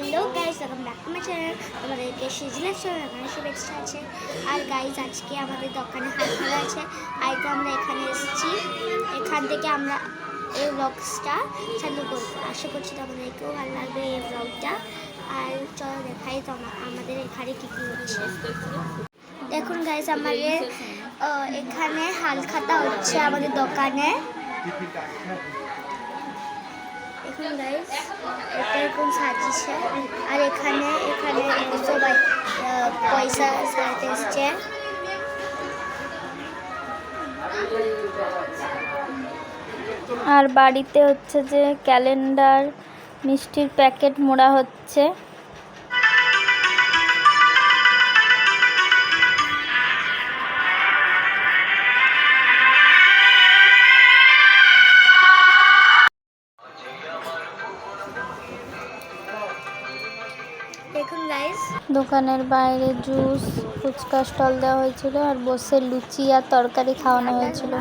Hello guys, welcome back to my channel. আমাদেরকে সিজলের সঙ্গে এখানে শুভেচ্ছা আছে। আর গাইজ, আজকে আমাদের দোকানে হাট মেলা আছে। আজকে আমরা এখানে এসেছি, এখান থেকে আমরা এই ব্লগসটা চালু করবো। আশা করছি তোমাদেরকেও ভালো লাগবে এই ব্লগটা। আর চলো দেখাই তো আমাদের এখানে কী কী হচ্ছে। দেখুন গাইজ, আমাদের এখানে হালখাতা হচ্ছে আমাদের দোকানে। দেখুন গাইজ, এটা এরকম সাজিয়েছে। আর এখানে সবাই পয়সা সাজাতে এসছে। আর বাড়িতে হচ্ছে যে ক্যালেন্ডার, মিষ্টির প্যাকেট মোড়া হচ্ছে। দেখুন গাইজ, দোকানের বাইরে জুস, ফুচকা স্টল দেওয়া হয়েছিল আর বসে লুচি আর তরকারি খাওয়ানো হয়েছিল।